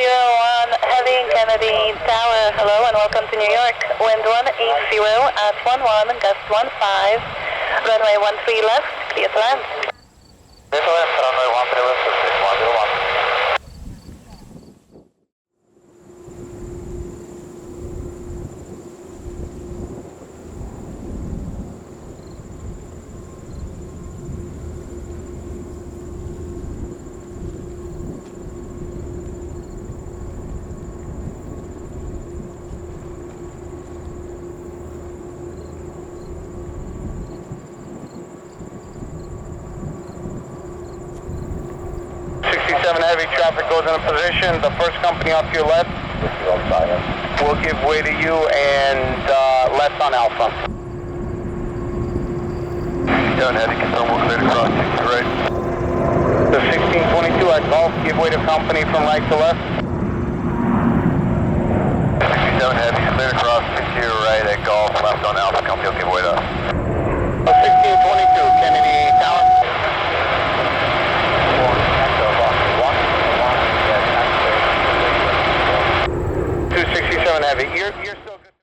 201 Heavy Kennedy Tower, hello and welcome to New York. Wind 180 at 11, gust 15, runway 13 left, clear to land. Clear to left, runway 13 left, 6101. 67 heavy traffic goes into position. The first company off to your left will give way to you and left on Alpha. 67 heavy, confirm we're clear to cross 60 right. The 1622 at Golf, give way to company from right to left. 67 heavy, clear to cross 60 right at Golf, left on Alpha, company will give way to us. 1622, Kennedy Tower. 267 heavy. You're still good.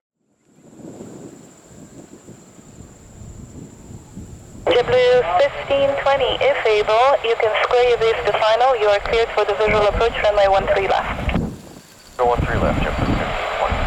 JetBlue 1520, if able, you can square your base to final. You are cleared for the visual approach, runway 13 left. 13 left, JetBlue 1520.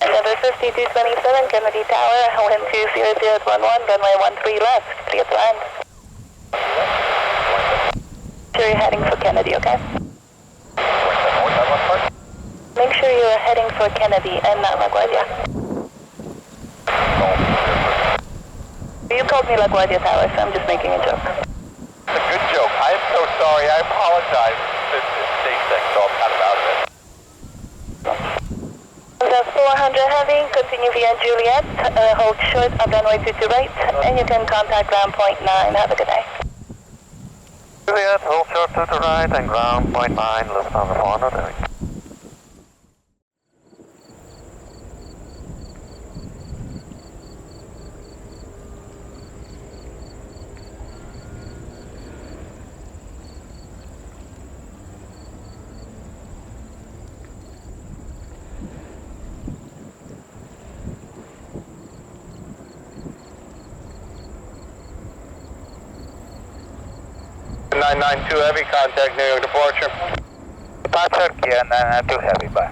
Endeavour 5227, Kennedy Tower, wind 200 at 11, runway 13 left, clear to land. Sure you're heading for Kennedy, okay? Make sure you're heading for Kennedy and not LaGuardia. You called me LaGuardia Tower, so I'm just making a joke. It's a good joke. I am so sorry. I apologize. It's day 6, so I'm kind of out of it. The 400 heavy, continue via Juliet, hold short of runway 22 right, and you can contact ground point 9. Have a good day. Juliet, hold short to the right and ground point 9, Lufthansa 400. Nine 992 heavy, contact New York departure. Departure, Kia 992 heavy, bye.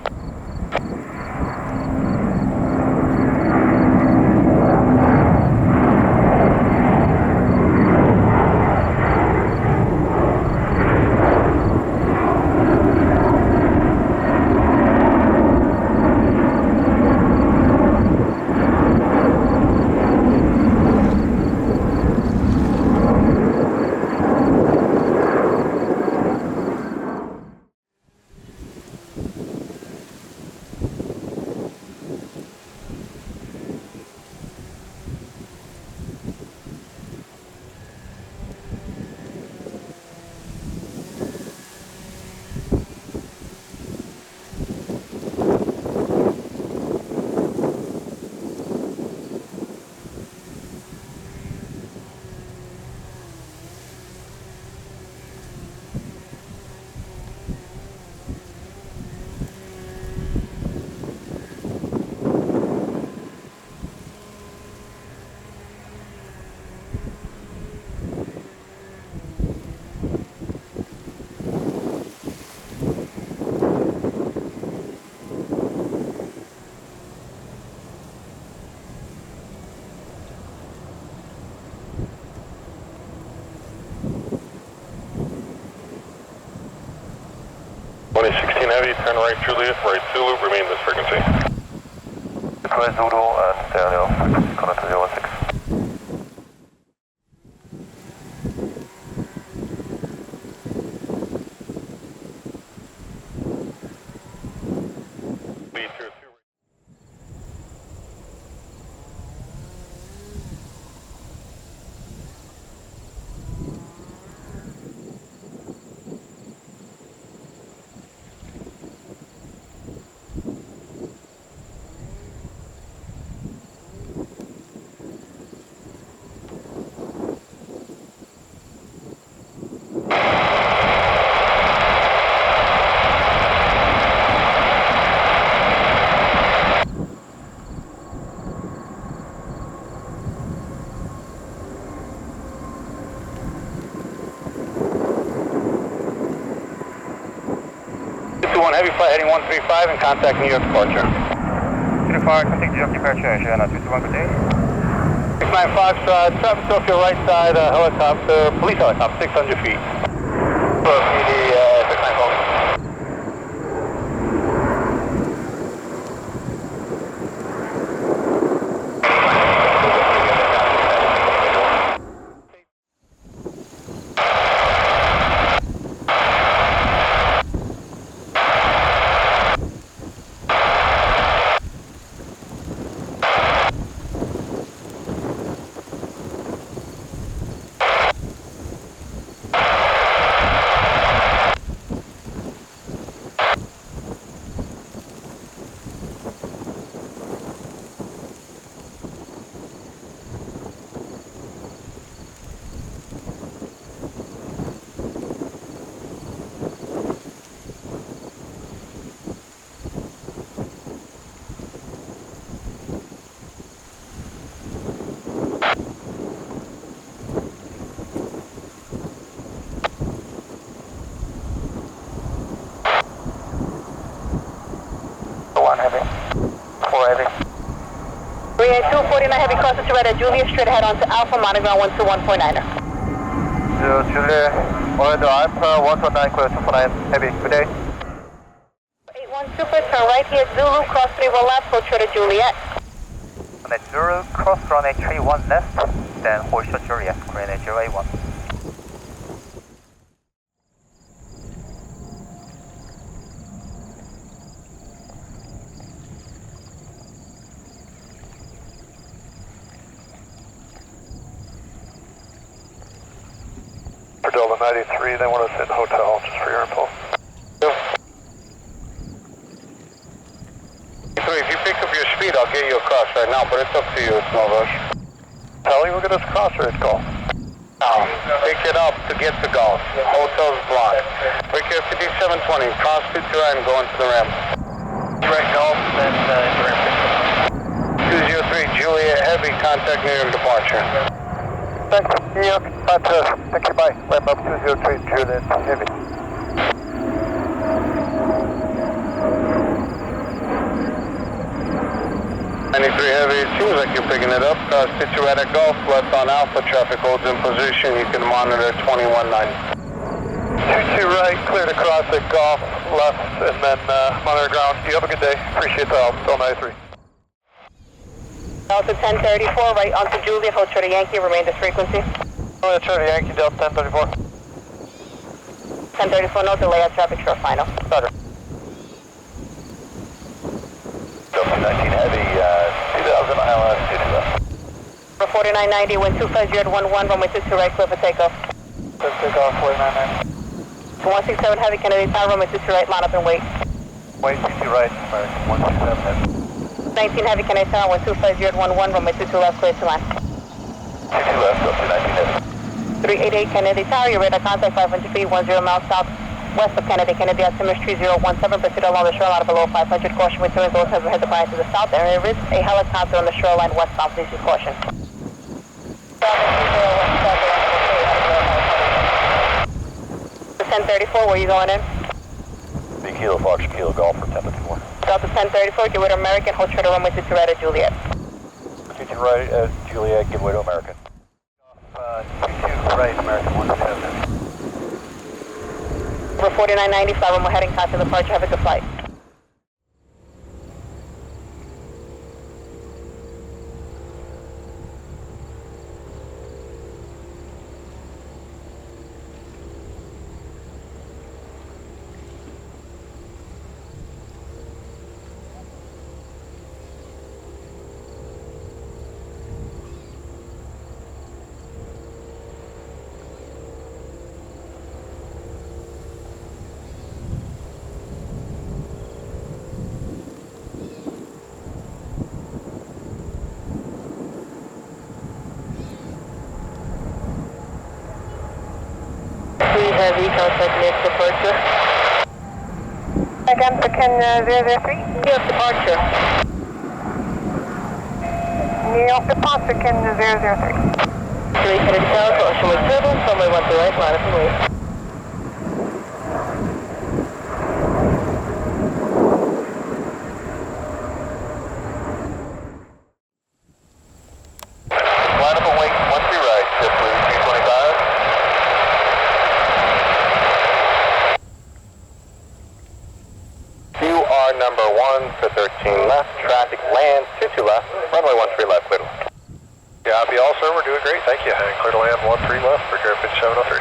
Heavy, turn right Juliet, right Zulu, remain this frequency. Right Zulu and stereo, frequency connect to 06. 21 Heavy flight heading 135 and contact New York departure. 25, contact New York departure, Asiana 221, good day. 69 Fox, traffic off your right side, helicopter, police helicopter, 600 feet. Hello, PD, 69 Fox. Korea 249 Heavy crossing to right at Julia, straight ahead onto Alpha, monoground 121.9er. Julia, Orlando Alpha, 119, clear 249, Heavy, good day. 81 Super, turn right here, Zulu, cross 31 left, hold short of Juliet. Runway Zulu, cross runway 31 left, then hold short Juliet, Korean 081. For Delta 93, they want us in the hotel, just for your info. If you pick up your speed, I'll get you across right now, but it's up to you, it's no rush. Tally, we'll get us across or it's golf. No, pick it up to get to golf. Hotel's blocked. Break your 5720, cross to right and go into the ramp. Right golf, then into ramp. 203 Juliet Heavy, contact New York departure. Thanks, New York, thank you, bye. Ramp up 203 Juliet Heavy. Heavy, it seems like you're picking it up. Sit you right at Gulf, left on Alpha, traffic holds in position. You can monitor 2190. 22 right, cleared across at Gulf, left, and then monitor ground. You have a good day. Appreciate the help. Delta 93. Delta 1034, right onto Juliet, hold short of Yankee, remain this frequency. Hold short of Yankee, Delta 1034. 1034, no delay at traffic short final. Roger. Delta 19 Heavy, 2000 ILS, For 4990, wind 250 at 11, runway 22 right, clear for takeoff. Let's take off 499. 167 Heavy, Kennedy Tower, runway 22 right, mount up and wait. Wait, 60 right, American 167 Heavy. 19 Heavy, Kennedy Tower, wind 250 at 11, runway 22 left, clear to land. 22 left, up to 19 Heavy. 388 Kennedy Tower, your radar contact 500 feet, 10 miles south. West of Kennedy, altimeter 3017, proceed along the shoreline below 500, caution with turns, those have head to fire to the south, and there is a helicopter on the shoreline west-south, please use caution. 1034, where are you going in? The Kilo Fox, Kilo Golf for 1054. Delta 1034, give way to American, hold short of runway 22 right at Juliet. 22 right at Juliet, give way to American. 22 right, American 167. For 4990, fly runway heading past the departure, have a good flight. Heavy, contact next departure. Again, for Ken 003. New York departure. New York departure, Ken 003. 3 Kennedy Tower, caution with turbulence, runway 12 right, line up and wait. car number 1 to 13 left, traffic land 22 left, runway 13 left, clear to land. Copy all, sir, we're doing great, thank you. And clear to land 13 left for Air 5703.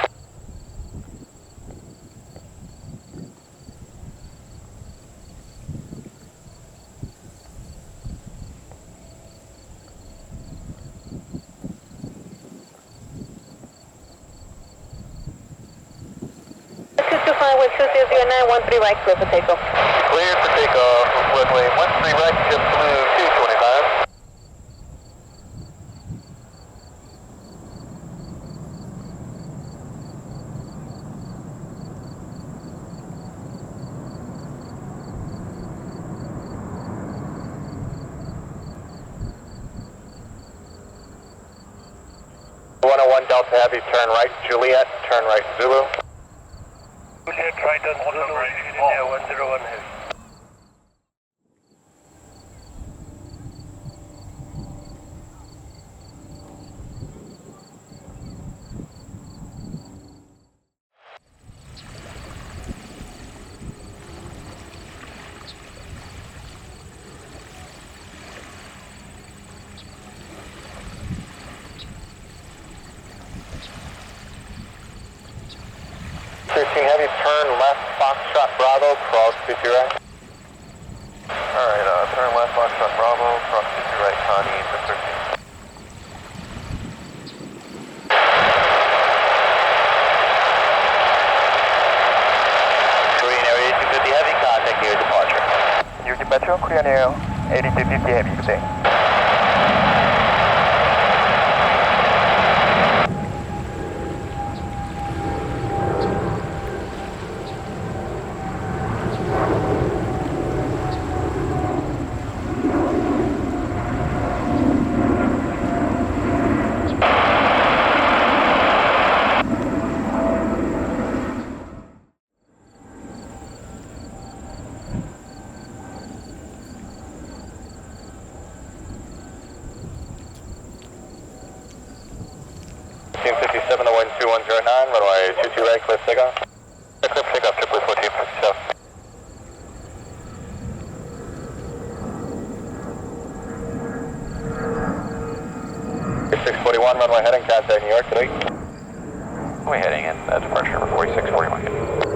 With 200913 right, clear for takeoff. Clear for takeoff, runway 13 right, just blue 225. Delta Heavy, turn right, Juliet, turn right, Zulu. Juliet, right on Zulu, 101 Heavy. Heavy, turn left, Foxtrot Bravo, cross 22 right. Alright, turn left, Foxtrot Bravo, cross 22 right, Connie, to 13. Korean Air 8250 Heavy, contact near departure. Near departure, Korean Air 8250 Heavy, good day. Team 57 to 12109, runway 22 right, clear takeoff. Clear takeoff, triple 1457. 4641, runway heading, contact New York today. Runway heading in departure for 4641.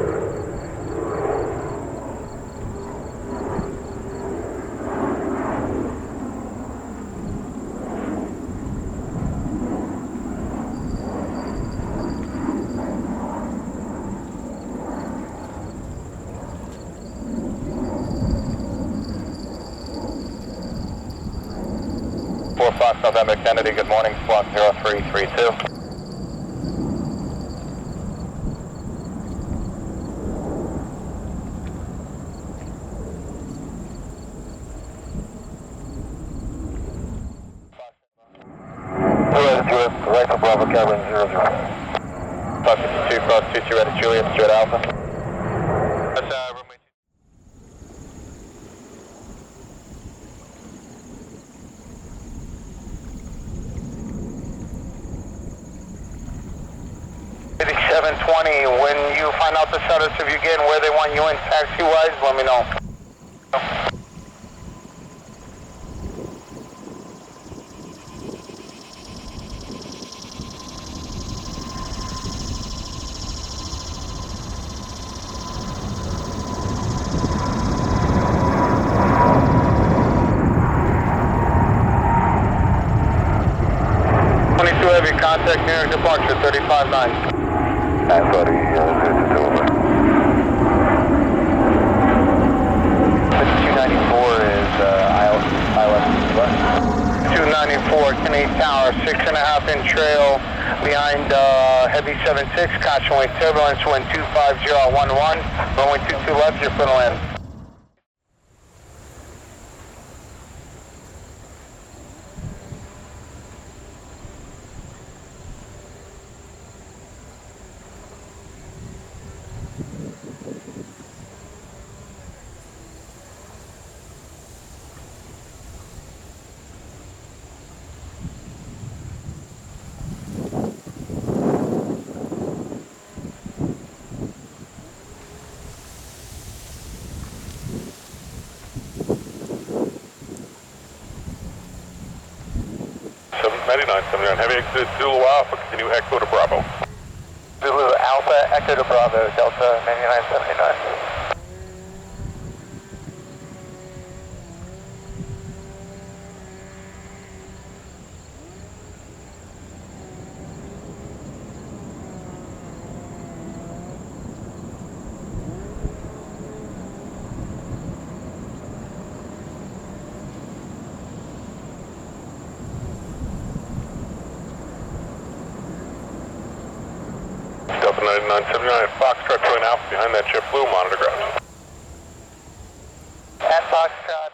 4 Fox November Kennedy, good morning, squawk 0332. Right for Bravo, Cavern 00. Fox 52, cross 22 right at Juliet, straight Alpha. That's runway 8720, when you find out the status of you getting where they want you in taxi-wise, let me know. 22 Heavy, contact New York departure, 35-9. I'm sorry, it's over. 294 is ILS west. 294, Canadian Tower, 6.5 inch trail behind Heavy 76, caution wave turbulence, wind 25011, runway 22 left, you're for the land. 9979. Heavy exit Zulu Alpha, continue Echo to Bravo. Zulu Alpha, Echo to Bravo, Delta 9979. Delta 9979, Foxtrot join Alpha behind that jet blue, monitor ground. At Foxtrot.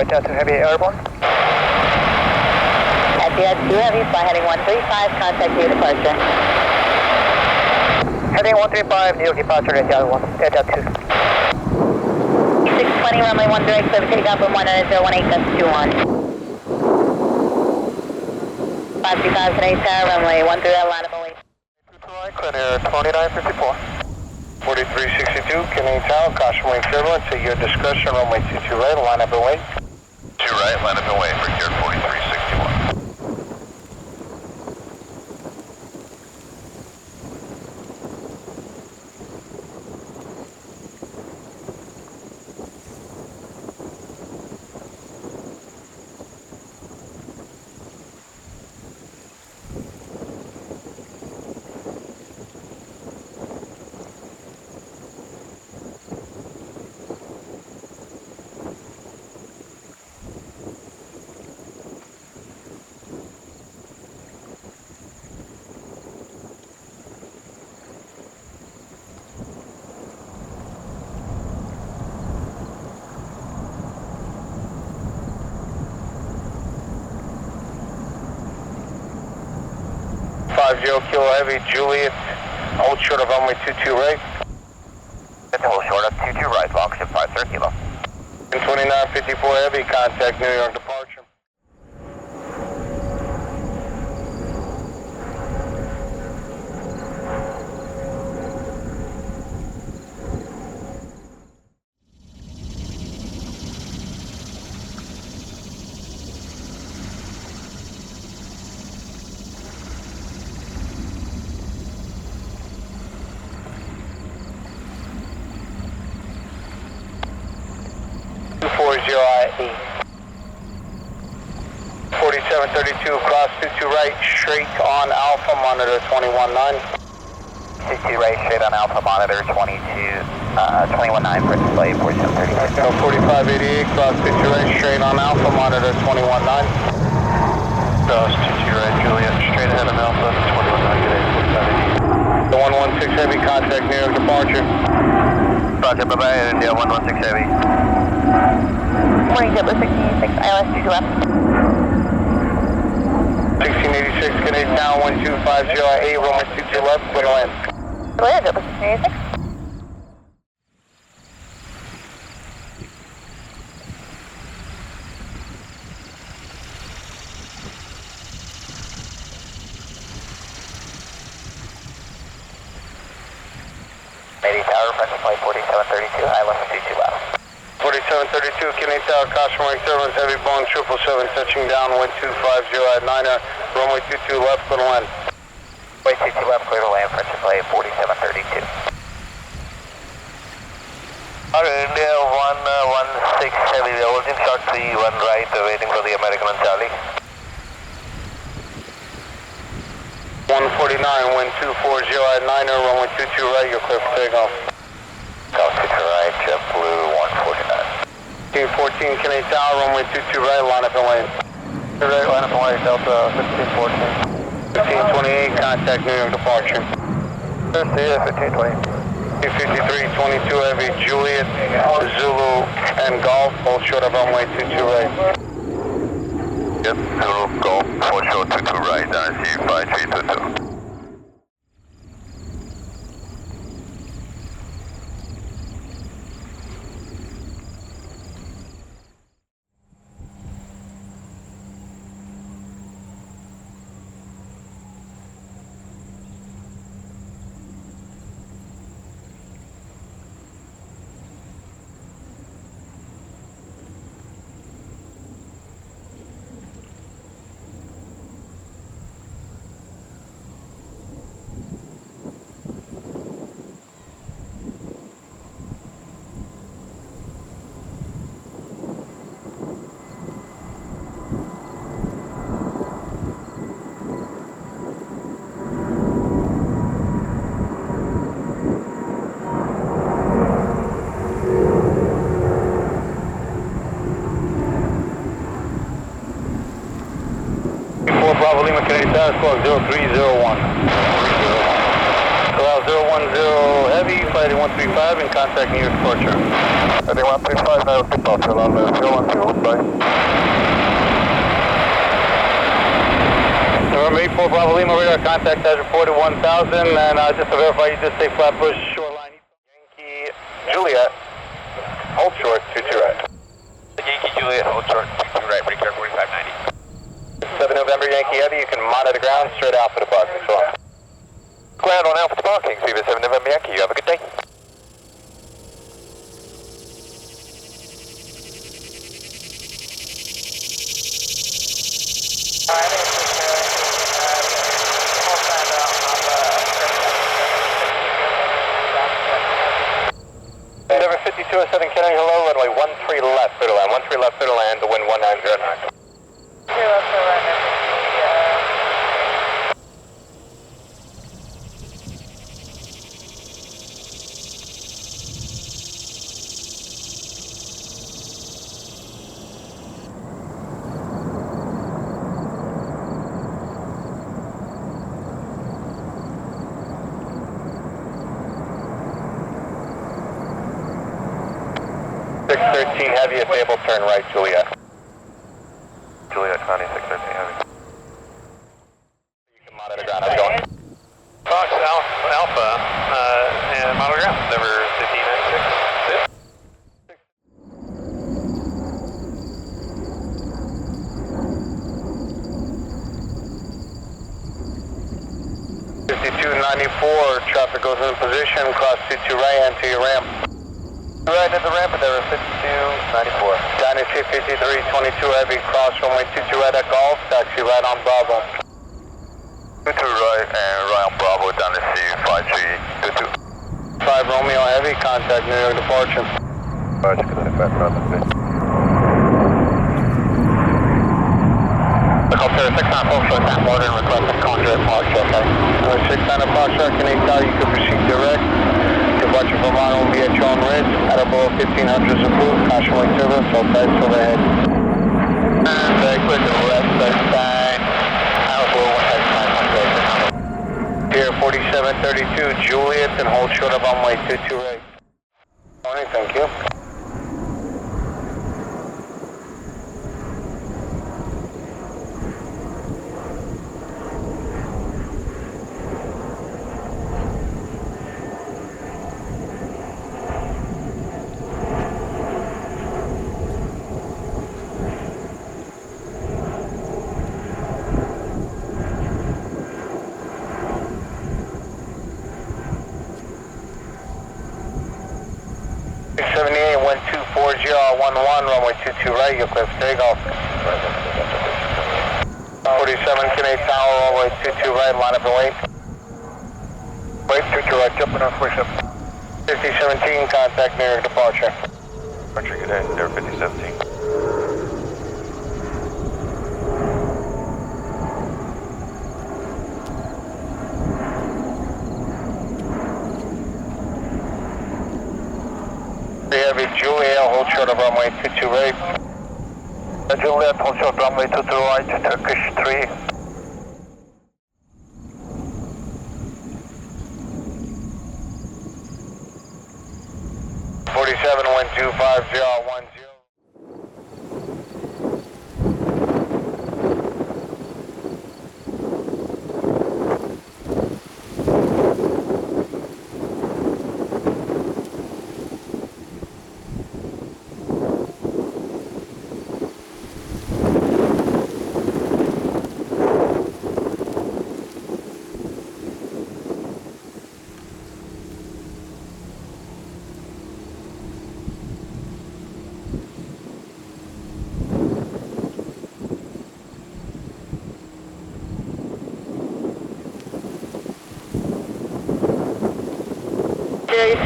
Delta Heavy airborne. Etihad 2 Heavy, fly heading 135, contact your departure. Heading 135, New York departure, Etihad 2. 620, runway 1 direct, service takeoff from 19018.21. 525 Cathay Tower, runway 1 direct, line up away. Clear air 2954. 4362, Canadian Tower, caution wing turbulence at your discretion, runway 22 right, line up and wait. 2 right, line up and wait for gear 4361. Kilo Heavy, Juliet, hold short of runway 22 right. Hold short of 22 right, long ship 53 kilo. 2954 Heavy, contact New York departure. IE. 4732, cross 22 right, straight on Alpha, monitor 219. 22 right, straight on Alpha, monitor 219 for display 4732. 4588, cross 22 right, straight on Alpha, monitor 219. Cross 22 right, Juliet, straight ahead of Alpha, 219, The 116 Heavy, contact New York departure. Roger, bye-bye, India 116 Heavy. Morning, JetBlue 1686, ILS 22 left. 1686, Canadian Tower 1250 runway 22 left, clear to land. Go ahead, JetBlue 1686. Canadian Tower, French flight 4732, ILS 22 left. 4732, Canadian Tower, caution wing turbulence, heavy Boeing 777, touching down, wind 250 at 9er, runway 22 left, clear to land. Runway 22 left, clear to land, French flight 4732. India 116 Heavy, we are holding short 3, 1 right, waiting for the American on Charlie. 149, wind 240 at 9er, runway 22 right, you're clear for takeoff. South 22 right, 1514 Kennedy Tower, runway 22 right, line up and wait. Right, line up and wait, Delta 1514. 1528, contact New York departure. See ya, 1520. 5322 Heavy, Juliet, Zulu, and Golf, hold short of runway 22 right. Yep, Zulu, Golf, hold short 22 right, RC 5322. Bravo Lima Kennedy Tower, squawk 0301. Allow 010 Heavy, flight 135 and contact New York departure. Heading 135, now departure, allow 010, bye. November 84 Bravo Lima radar contact has reported 1000 and just to verify you just say Flatbush shoreline. Yankee Juliet, hold short 22 right. Yankee Juliet, hold short 22 right, breaker 4590. 7 November Yankee Heavy, you can monitor ground straight out for the parking. So. Ground on Alpha parking, Viva 7 November Yankee, you have a good day. Endeavor 5207 Kennedy, hello, runway 13 left, clear to land, 13 left, clear to land, the wind 1909. 613 Heavy, a stable turn right, Juliet. Juliet, 9613 Heavy. You can monitor ground, how's it going? Fox Alpha, and model ground, number 1596. 5294, traffic goes in position, cross 22 right, enter your ramp. Right at the ramp, and there are 5294. Dynasty 5322 Heavy, cross runway 22 right at Golf, taxi right on Bravo. 22 right, and right on Bravo, Dynasty 5322. 5 Romeo Heavy, contact New York departure. Roger, good night, back around the bit. Helicopter 694, short time order and requesting Condor at Park JFK. 690 Park Shark, Canadian Tower, you can proceed direct. Departure from Vermont will be at your own risk. At above 1500 approved, caution wing turbulence, all sides overhead. And very clear to the left, left side. Alpha 165, Pier 4732, Juliet, and hold short of runway 22 right. Morning, thank you. Runway 22 right, you'll clear for takeoff. 47 Canadian Tower, runway 22 right, line up and wait. Wait, 22 right, jumping on 47. 5017, contact New York departure. Roger, good day, there 5017. Heavy Juliet, hold short of runway 22 right. Juliet, hold short runway 22 right, Turkish 3. 47-125-010.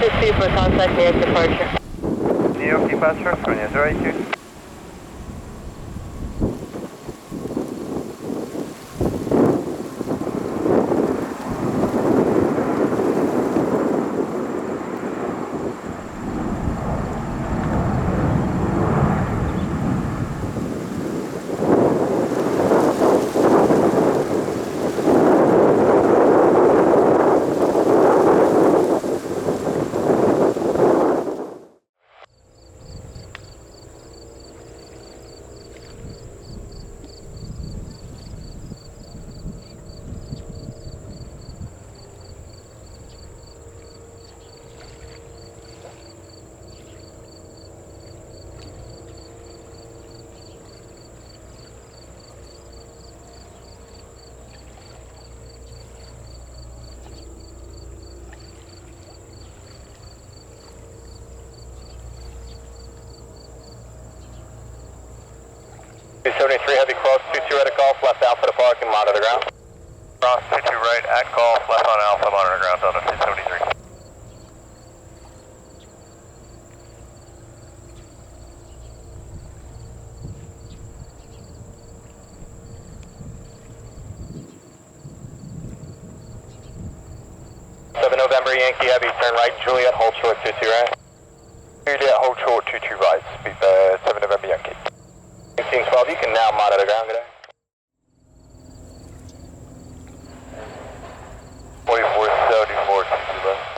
AC for contact near departure. New York departure, Korea 082. Heavy cross, 22 right at golf, left alpha to park and monitor the ground. Cross 22 right at golf, left on alpha, monitor ground, Delta 273. November Yankee Heavy, turn right, Juliet, hold short 22 right. Juliet, hold short 22 right, speed 7 November Yankee. 1812, you can now monitor the ground, good day. 4474, 22 left.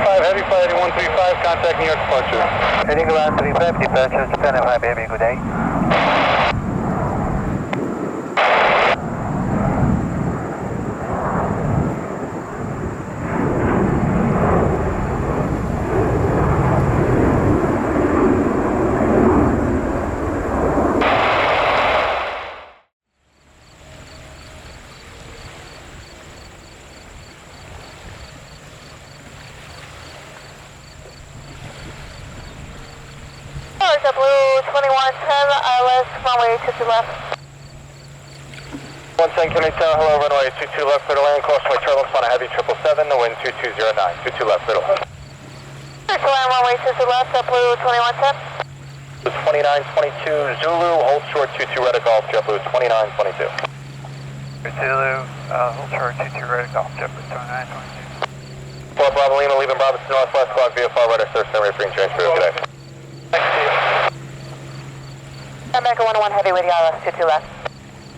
Heavy flight 135, contact New York departure. Heading around 35, departure, Japan and Miami, good day. Blue 2110, ILS, runway 22 left. 17 Kennedy Tower, hello, runway 22 left, middle land, crossway turbulence on a heavy 777, the wind 2209, 22 left, middle. Circle line, runway 22 left, Blue 2110. 2922 Zulu, hold short 22 red at golf, JetBlue 2922. Zulu, hold short 22 right at golf, JetBlue 2922. 4 Bravo Lima, leaving Bravo to northwest, squad VFR, radar search, center, free and change for today. Thanks to you. America 101 Heavy with the ILS 22 left.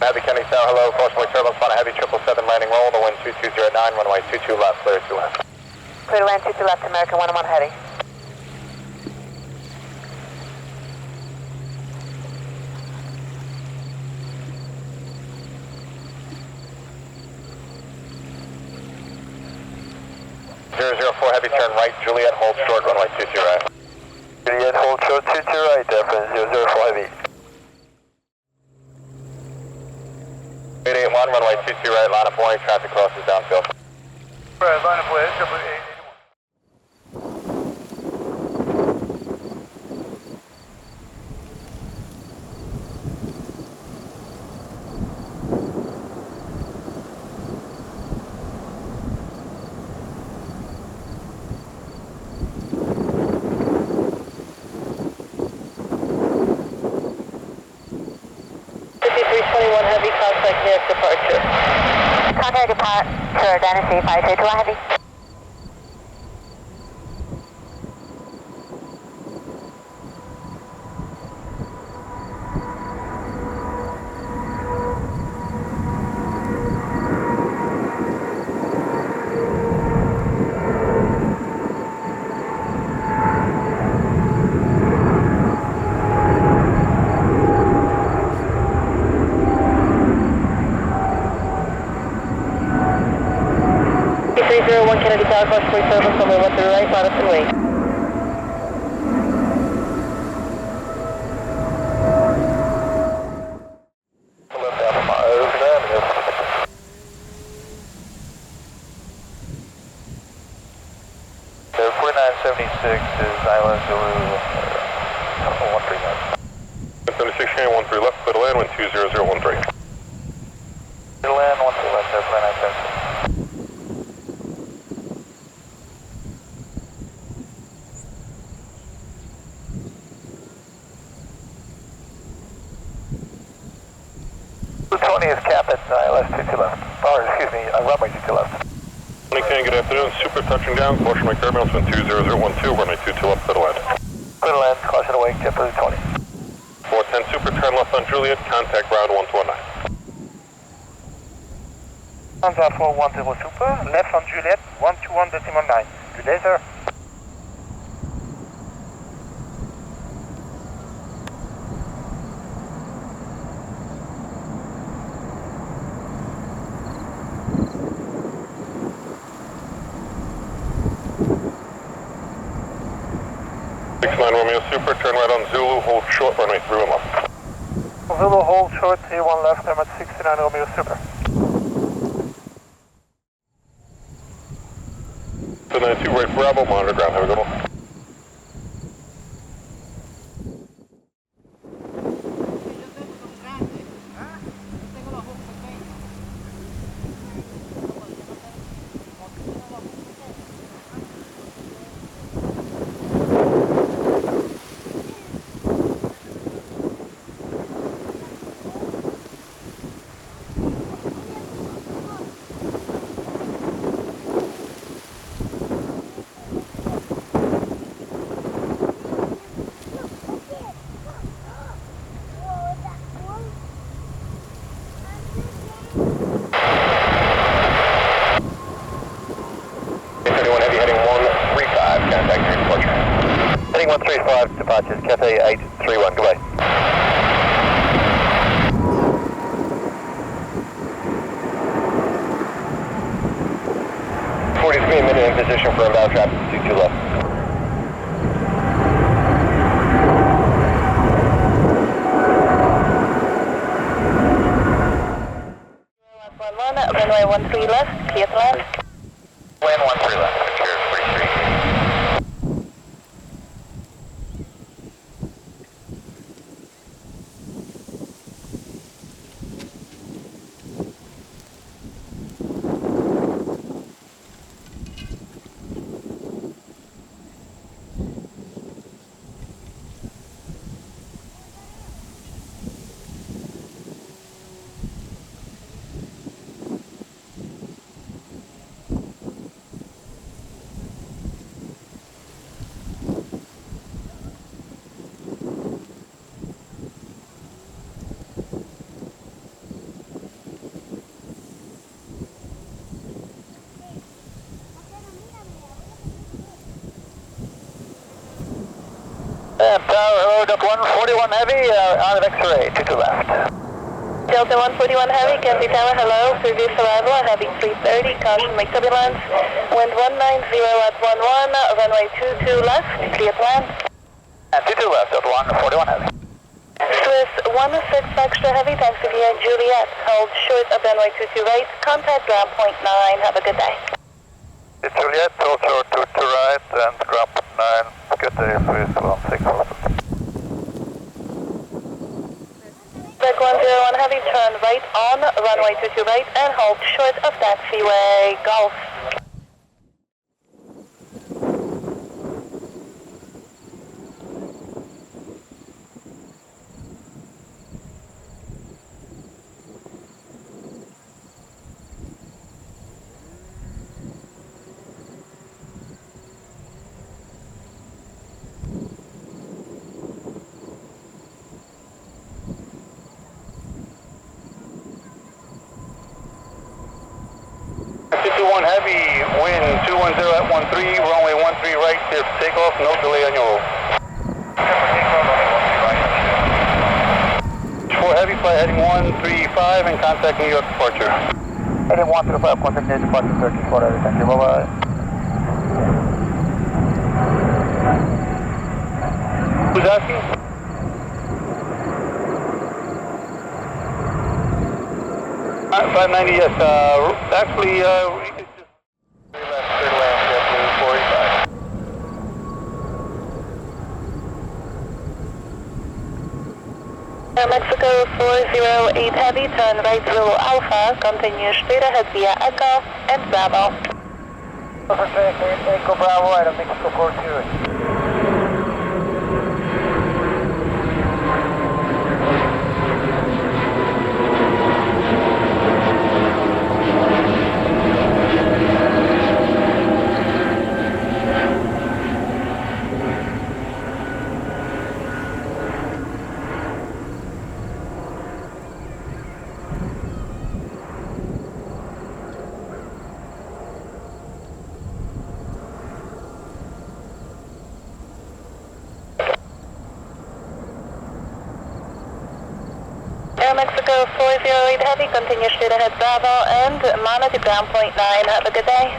Heavy Kennedy Tower, hello, crossway turbulence on a heavy 777 landing roll, the wind 2209, runway 22 left, clear 2 left. Clear to land 22 left, America 101 Heavy. .004 Heavy, turn right, Juliet, hold short, runway 22 right. Juliet, hold short 22 right, Airplane 004 Heavy. Contact departure. Contact departure, Dynasty 532 Heavy. Kennedy Tower, Cross Point Service, runway 1 to the right, Madison Way. Left half a mile over there, the 4976 is Island Zulu 139. 76 13 left, clear to land, wind 20013. Clear to land, 13 left, 4976. Tony is cap at ILS 22 left. Or, excuse me, runway 22 left. 20 can, good afternoon. Super touching down. Caution my turbulence, wind 20012, runway 22 left, clear to land. Clear to land, caution away, JetBlue 20. 410 Super, turn left on Juliet, contact ground 119. Lufthansa 410 Super, left on Juliet, 121.9. Good day, sir. Romeo Super, turn right on Zulu, hold short, runway 31 left. Zulu hold short, 31 left, I'm at 69 Romeo Super. 292 right Bravo, monitor ground, have a good one. Heading 135, departures, Cathay 831, goodbye. A minute in position for inbound traffic, 22 left. Runway 13 left, clear to land. Land 13 left, secure, 43. And Tower Road up 141 Heavy, out of X-ray, 22 left. Delta 141 Heavy, Kennedy Tower, hello. Previous arrival, Heavy 330, caution make turbulence. Wind 190 at 11, runway 22 left, clear to land. And 22 left, Delta 141 Heavy. Swiss 16 extra heavy, taxi via Juliet, hold short of runway 22 right, contact ground point 9, have a good day. It's Juliet, hold short to right, and ground point 9, good day, Swiss 16 left. Back 101 Heavy, turn right on, runway 22 right, and hold short of taxiway Golf. 1 Heavy, wind 210 at 13, runway 13 right, clear for takeoff, no delay on your hold. 4 Heavy, flight heading 135 and contact New York departure. Heading 135, contact New York departure, Turkish, 4 Heavy, thank you, bye-bye. Who's asking? Alright, 590, yes, actually, we could just... left, clear to land, JetBlue 485. Mexico 408 Heavy, turn right Zulu Alpha, continue straight ahead via Echo and Bravo. Echo Bravo, Aero Mexico 408. Mexico 408 Heavy, continue straight ahead Bravo and monitor ground point 9. Have a good day.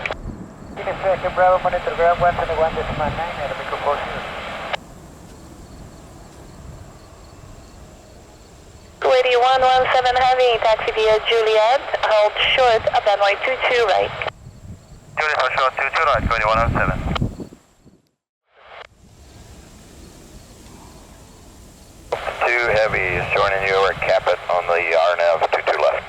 Give me a second, Bravo, monitor ground 121.9, Aero Mexico 408. Kuwait 117 Heavy, taxi via Juliet, hold short of runway 22 right. Juliet, hold short 22 right, Kuwait 117. 2 Heavy is joining you over at Capit on the RNAV 22 left.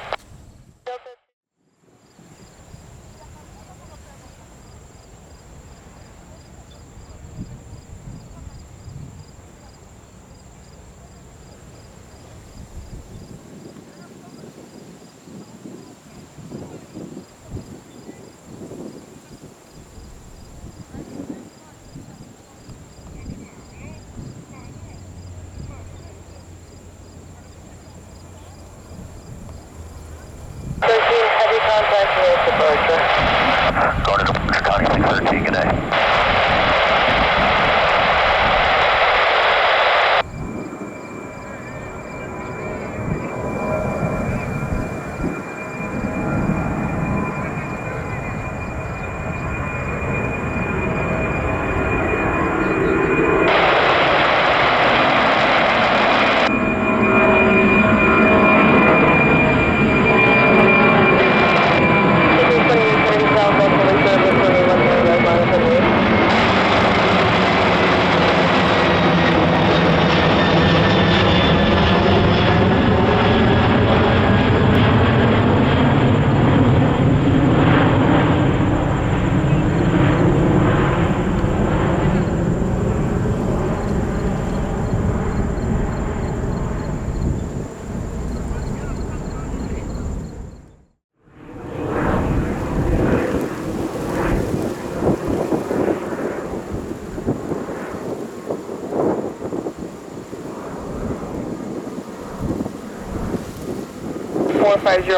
Heavy contact with departure. Going to Qatar 613, good day.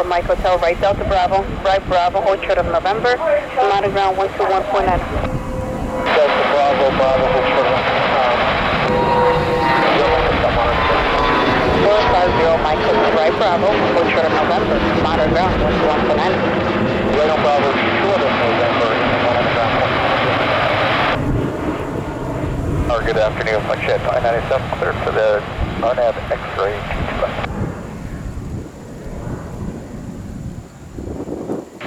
Mike Hotel, right Delta Bravo, right Bravo, hold short of November, monitor ground 121.9. Delta Bravo, Bravo, hold short of 450 Mike Hotel, right Bravo, hold short of November, monitor ground 121.9. Right on Bravo, short of November, monitor ground 121. Good afternoon, Flight 597, clear for the RNAV X-ray 22 left.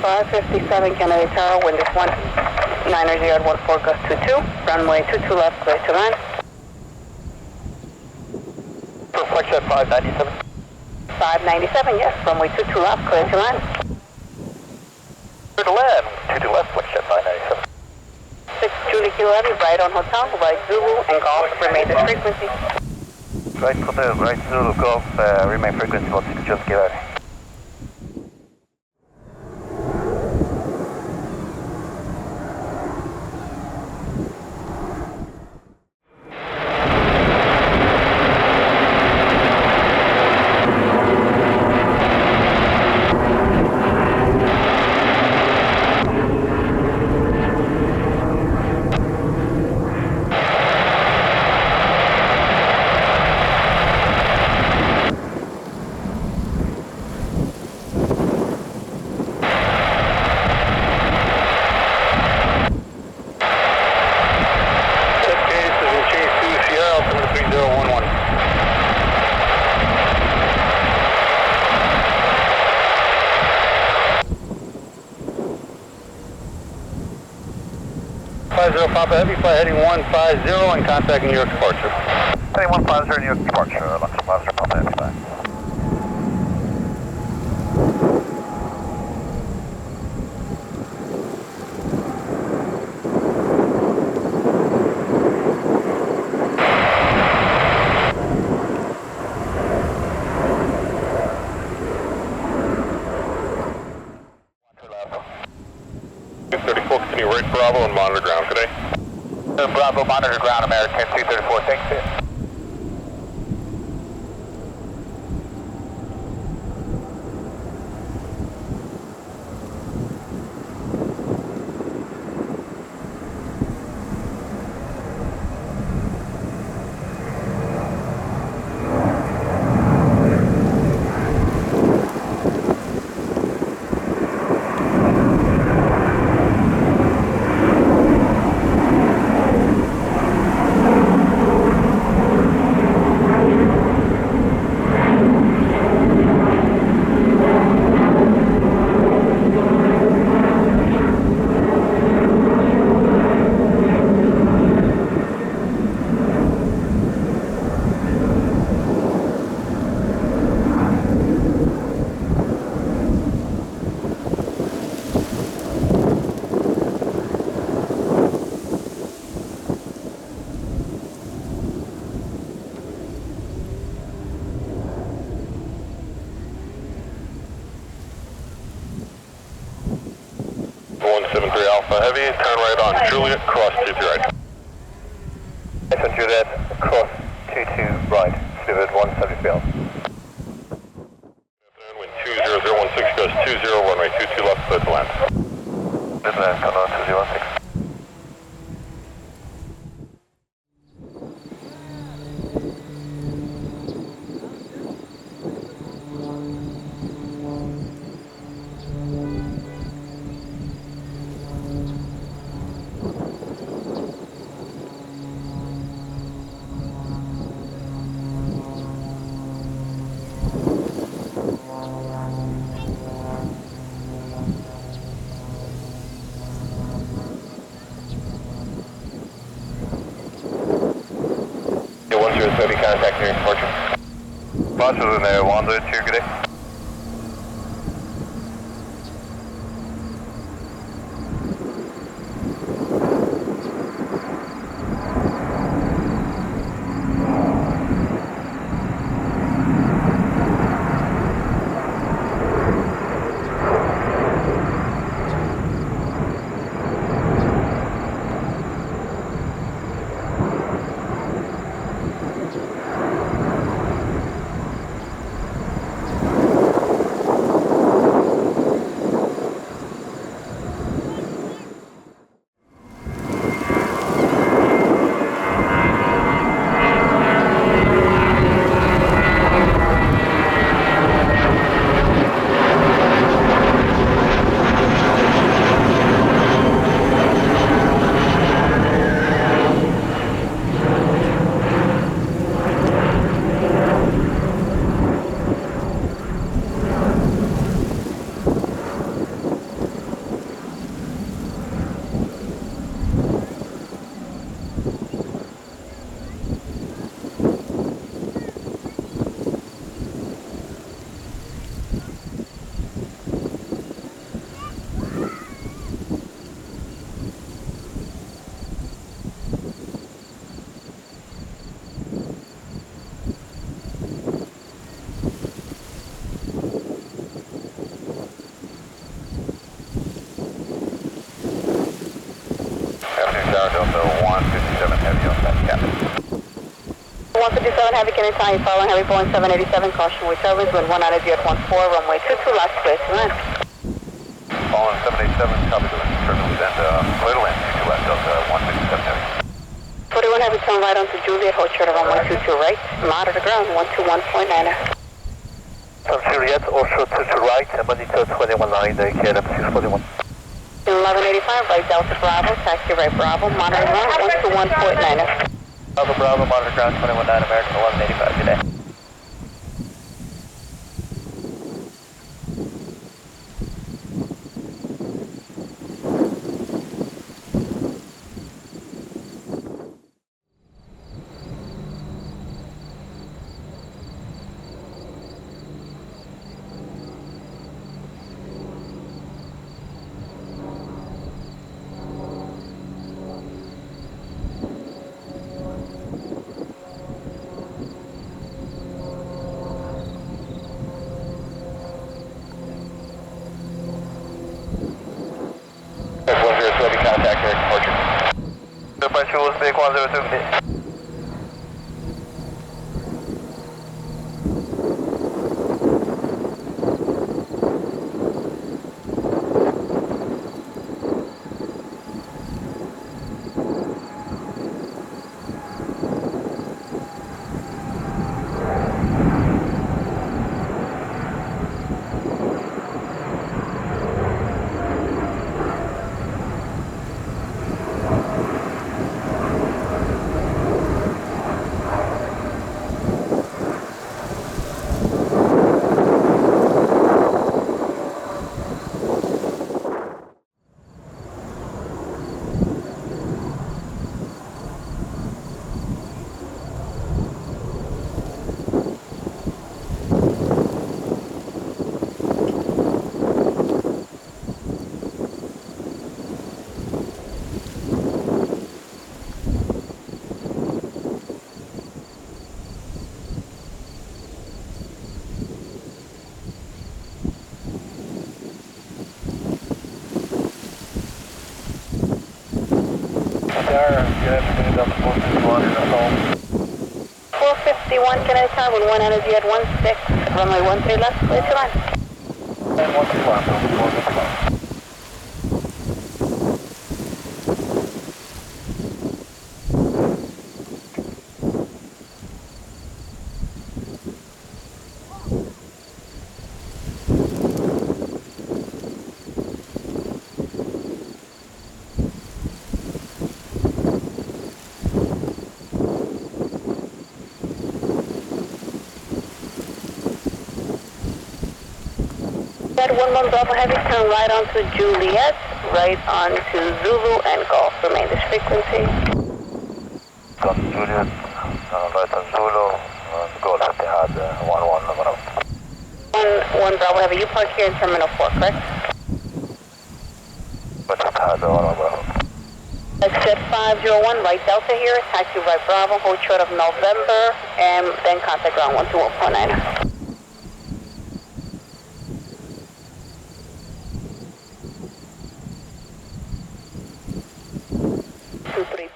557 Kennedy Tower, wind is 190 at 14 gust 22, runway 22 left, clear to land. For Flight 597. 597, yes, runway 22 left, clear to land. Clear to land, 22 left, Flight 597. 6 Julie Kilo Heavy, right on Hotel, right Zulu, and Golf, remain this frequency. Right Hotel, right Zulu, Golf, remain frequency, what's it just give out? Papa Heavy, fly heading 150 and contacting New York departure. Heading 150, New York departure, London Master, Papa Heavy, bye. Continue right Bravo and monitor ground today. Bravo, monitor ground, American 234, thanks. Alpha Heavy, turn right on Juliet, cross 22 right. Nippon Juliet, cross 22 right, Civic 170 field. Wind 20016 goes 20, runway 22 left, clear to land. Good land, Condor 2016. Heavy contact near departure. Departure in 102, good day. Heavy on that cabin. 157 Heavy, can you time following Heavy Boeing 787, caution with turbulence, wind 190 at 14, runway 22 left, clear to land. Following 787, copy the wind, turbulence and clear to land, 22 left, Delta 157 Heavy. 41 Heavy, turn right onto Juliet, hold short of runway 22 right, monitor ground 121.9. From Juliet, also 22 right, monitor 21.9, KLM 641. 1185, right Delta Bravo, taxi right Bravo, monitor ground 121.9. Bravo Bravo, monitor ground 21.9, American 1185, good day. 102. Good afternoon, Delta 451 in Assault. 451 Kennedy Tower with 1 energy at 16, runway 13 left, clear to line. And 121, 451. At 11 Bravo Heavy, turn right onto Juliet, right onto Zulu and Golf. Remain this frequency. On Juliet, right on Zulu, Golf Etihad, 11 number out. 1 Bravo Heavy, you park here in Terminal 4, correct? But Etihad, 1 Bravo. Exit 501, right Delta here, taxi right Bravo, hold short of November, and then contact ground 121.9. 23.9.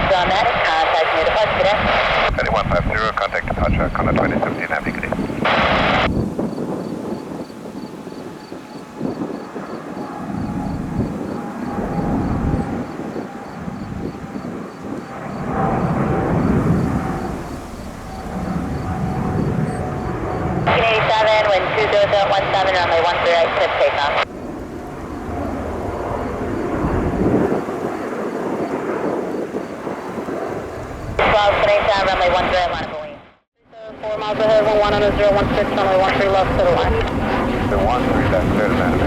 On that, contact me departure today. 3150, contact departure, Condor 2017 navigate. Wind 2017, runway 13 right, clear takeoff. Runway 13, line of Beoign. 4 miles ahead, 110, 016, runway 13 left, clear to line. The 13 left, clear to land,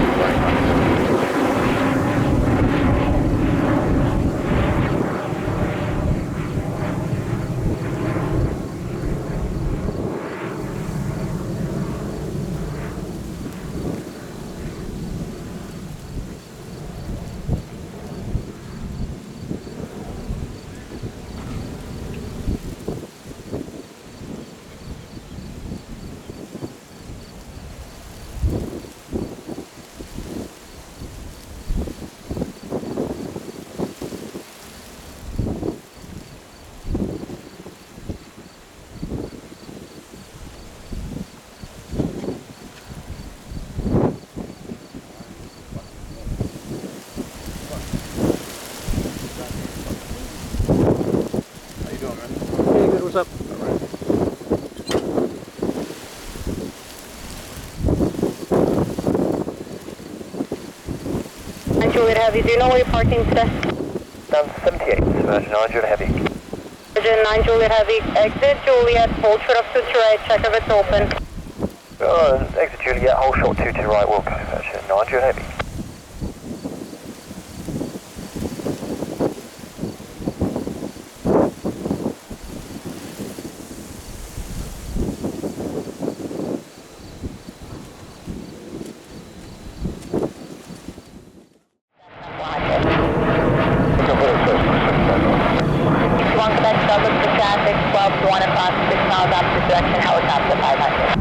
What's up? And Juliet Heavy, do you know where you're parking today? Down 78, Virgin 9 Heavy. Virgin 9 Juliet Heavy, exit Juliet, hold short of 2 to right, check if it's open. Exit Juliet, hold short 2 to right, will go, Virgin 9 Heavy. Delta 1 across 6 miles opposite direction, helicopter 500.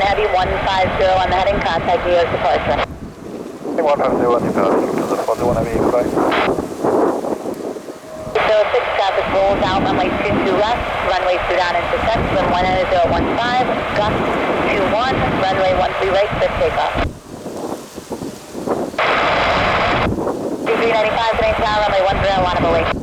Heavy 150 on the heading, contact U.S. departure. 150 on departure to the 41 Heavy Equinox. 06 traffic rolls out, runway 22 left, runway 2 down into section, 18015, gust 21, runway 13 right, clear takeoff. 2395 to tower, runway 10, line of away.